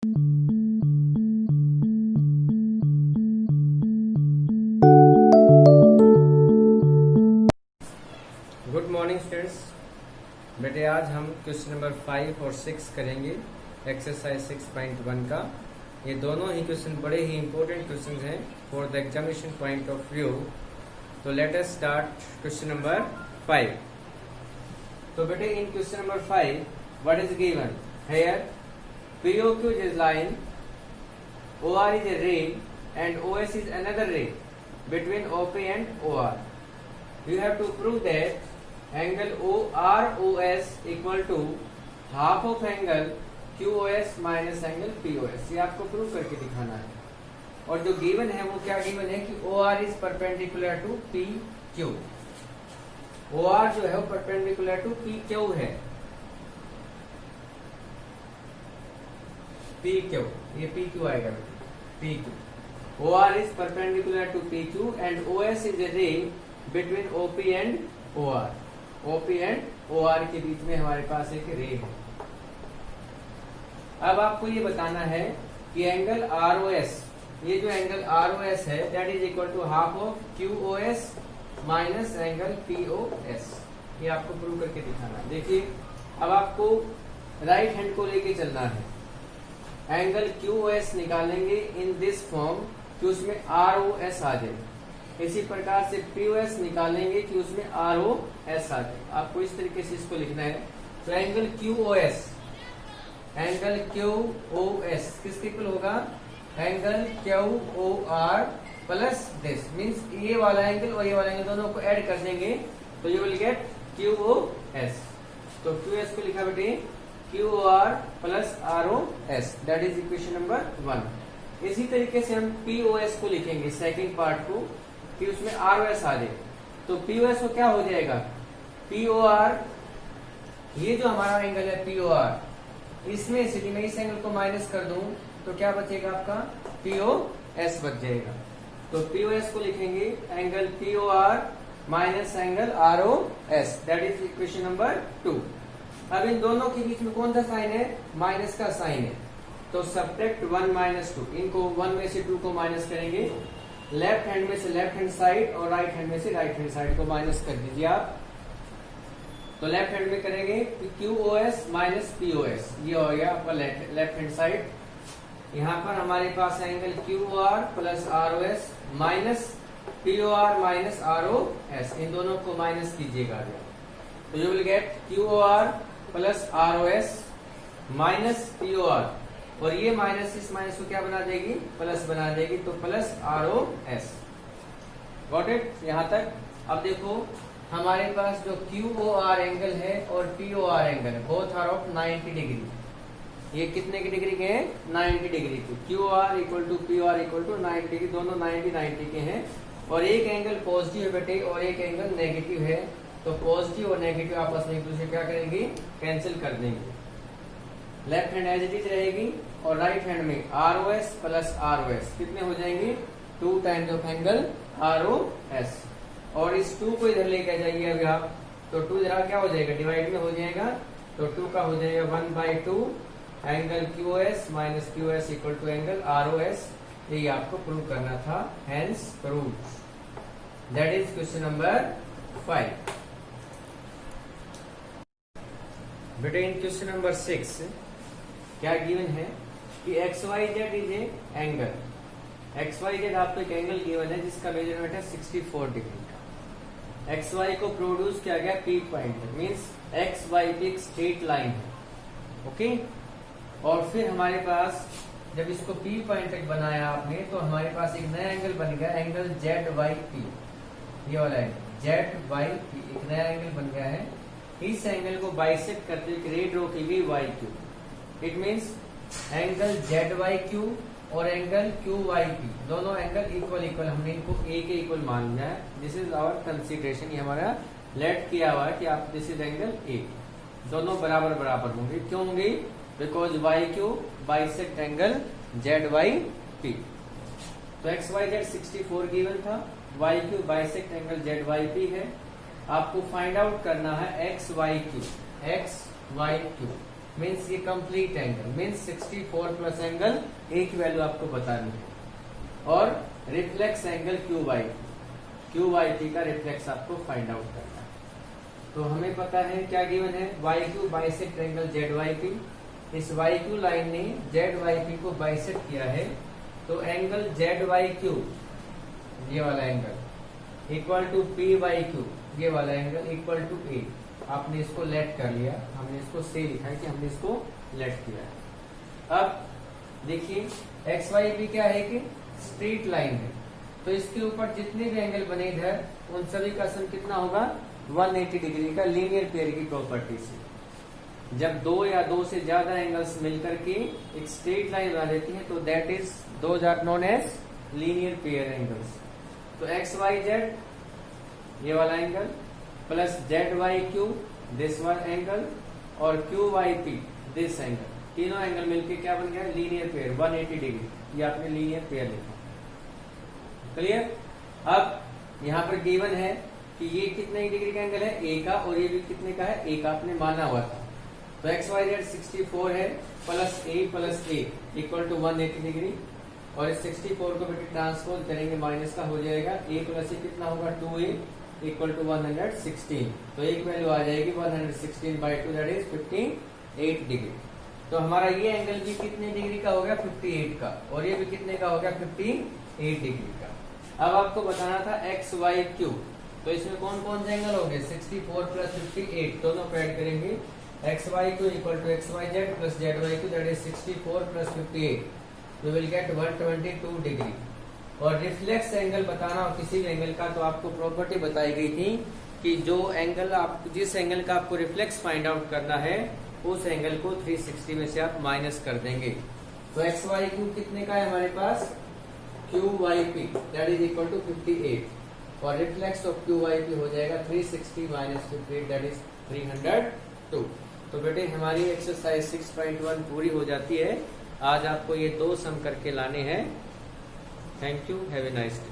Good morning students. बेटे आज हम क्वेश्चन नंबर 5 और 6 करेंगे एक्सरसाइज 6.1 का। ये दोनों ही क्वेश्चन बड़े ही इंपॉर्टेंट क्वेश्चन हैं for the examination point of view. तो let us start question number 5। तो बेटे in question number 5 what is given here, POQ is line, OR is a ray and OS is another ray between OP and OR. You have to prove that angle OROS equal to half of angle QOS minus angle POS। ये आपको prove करके दिखाना है। और जो given है वो क्या गिवन है कि OR is perpendicular to PQ। OR जो है वो perpendicular to PQ है। PQ, ये PQ आएगा PQ। OR is perpendicular to PQ and OS is a ray between OP and OR। OP and OR के बीच में हमारे पास एक रे है। अब आपको ये बताना है कि एंगल ROS, ये जो एंगल ROS है that is equal to half of QOS minus angle POS। ये आपको प्रूव करके दिखाना है। देखिए अब आपको राइट हैंड को लेके चलना है। एंगल QOS निकालेंगे इन दिस फॉर्म कि उसमें ROS आ जाए। इसी प्रकार से POS निकालेंगे कि उसमें ROS आ जाए। आपको इस तरीके से इसको लिखना है। तो एंगल QOS किसके इक्वल होगा, angle QOR plus this means ये वाला एंगल और ये वाला एंगल दोनों को ऐड कर देंगे तो यू विल गेट QOS। तो QS को लिखा बेटे QOR plus ROS, that is equation number 1। इसी तरीके से हम POS को लिखेंगे सेकंड पार्ट को कि उसमें ROS आ जाए। तो POS को क्या हो जाएगा, POR, ये जो हमारा एंगल है POR, इसमें यदि मैं इस एंगल को माइनस कर दूं तो क्या बचेगा आपका POS बच जाएगा। तो POS को लिखेंगे angle POR minus angle ROS, that is equation number 2। अब इन दोनों के बीच में कौन सा साइन है, माइनस का साइन है। तो सब्ट्रैक्ट 1 माइनस 2, इनको 1 में से 2 को माइनस करेंगे। लेफ्ट हैंड में से लेफ्ट हैंड साइड और राइट हैंड में से राइट हैंड साइड को माइनस कर दीजिए आप। तो लेफ्ट हैंड में करेंगे QOS माइनस POS, ये हो गया आपका लेफ्ट हैंड साइड। यहाँ पर हमारे पास angle QR plus ROS minus POR minus ROS, इन दोनों को माइनस कीजिएगा। तो you will get QOR plus ROS minus POR, और ये माइनस इस माइनस को क्या बना देगी, प्लस बना देगी। तो प्लस ROS। गॉट इट यहाँ तक। अब देखो हमारे पास जो QOR एंगल है और POR angle both are of 90 degree. ये कितने की डिग्री के हैं, 90 डिग्री के। QOR equal to POR equal to 90 degree, दोनों 90 के हैं। और एक एंगल पॉजिटिव है बेटे और एक एंगल नेगेटिव है। तो पॉजिटिव और नेगेटिव आपस में एक दूसरे क्या करेंगे, कैंसिल कर देंगे। Left hand as it is रहेगी और राइट हैंड में ROS प्लस ROS कितने हो जाएंगे, 2 टाइम्स ऑफ एंगल ROS। और इस 2 को इधर लेके जाइए अभी आप, तो 2 इधर क्या हो जाएगा, डिवाइड में हो जाएगा। तो 2 का हो जाएगा 1/2 angle QOS minus QS equal to angle ROS। ये आपको प्रूव करना था, hence prove. That is question number 5। बेटे इन क्वेश्चन नंबर 6 क्या गिवन है कि XYZ is A angle. XYZ आपको एक एंगल गिवन है जिसका मेजरमेंट है 64 डिग्री का। XY को प्रोड्यूस किया गया P पॉइंट, मीन्स XY की एक स्ट्रेट लाइन है। ओके, और फिर हमारे पास जब इसको P पॉइंट तक बनाया आपने तो हमारे पास एक नया एंगल बन गया, एंगल ZYP। ये वाला है ZYP, एक नया एंगल बन गया है। इस एंगल को बाइसेक्ट करते हुए रेड रो की भी YQ। It means angle ZYQ और एंगल QYP दोनों एंगल इक्वल हमने इनको A के इक्वल मान लिया है। दिस इज आवर कंसीडरेशन, ये हमारा लेट किया हुआ है कि आप दिस इज एंगल A, दोनों बराबर होंगे। क्यों होंगे, because YQ bisect angle ZYP। तो XYZ 64 गिवन था, YQ बाइसेक्ट एंगल ZYP है। आपको फाइंड आउट करना है XYQ। मीन्स ये complete angle means 64 plus angle एक वैल्यू आपको बतानी है। और reflex angle Q Y P का रिफ्लेक्स आपको फाइंड आउट करना है। तो हमें पता है क्या गिवन है, Y Q bisect angle Z Y P. इस वाई क्यू लाइन ने जेड वाई पी को बाइसेक्ट किया है, तो एंगल जेड वाई क्यू ये वाला angle equal to P Y Q ये वाला एंगल इक्वल टू ए। आपने इसको लेट कर लिया, हमने इसको से लिखा है कि हमने इसको लेट किया है। अब देखिए एक्स वाई पी क्या है कि स्ट्रेट लाइन है, तो इसके ऊपर जितने भी एंगल बने इधर उन सभी का सम कितना होगा 180 डिग्री का लीनियर पेयर की प्रॉपर्टी से। जब दो या दो से ज्यादा एंगल्स मिलकर के एक स्ट्रेट लाइन बना देती है तो that is those are known as linear pair angles. तो एक्स वाई जेड ये वाला angle plus Z Y Q this one angle और Q Y P this angle, तीनों एंगल मिलके क्या बन गया लीनियर पेयर 180 डिग्री। ये आपने लीनियर पेयर लिखा। क्लियर। अब यहाँ पर गिवन है कि ये कितने डिग्री का एंगल है ए का, और ये भी कितने का है ए का, आपने माना हुआ था। तो एक्स वाई जेड 64 है plus A equal to 180 degree. और इस 64 को बेटे ट्रांसपोज करेंगे माइनस का हो जाएगा ए प्लस ए कितना होगा 2a इक्वल टू 116। तो एक वैल्यू आ जाएगी 116/2 दैट इज 58 डिग्री। तो हमारा ये एंगल भी कितने डिग्री का हो गया 58 का, और ये भी कितने का हो गया 58 डिग्री का। अब आपको बताना था एक्स वाई क्यू, तो इसमें कौन कौन से एंगल हो गए 64 प्लस 58 दोनों को ऐड करेंगे। X Y Q equal to X Y Z plus Z Y Q that is 64 plus 58 we will get 122 degree. और रिफ्लेक्स एंगल बताना हो किसी भी एंगल का, तो आपको प्रॉपर्टी बताई गई थी कि जो एंगल आप जिस एंगल का आपको रिफ्लेक्स फाइंड आउट करना है उस एंगल को 360 में से आप माइनस कर देंगे। तो एक्स वाई क्यू कितने का है हमारे पास Q Y P that is equal to 58 और reflex of Q Y P हो जाएगा 360 माइनस 58 दैट इज 302। तो बेटे हमारी एक्सरसाइज 6.1 पूरी हो जाती है। आज आपको ये दो सम करके लाने हैं। Thank you, have a nice day.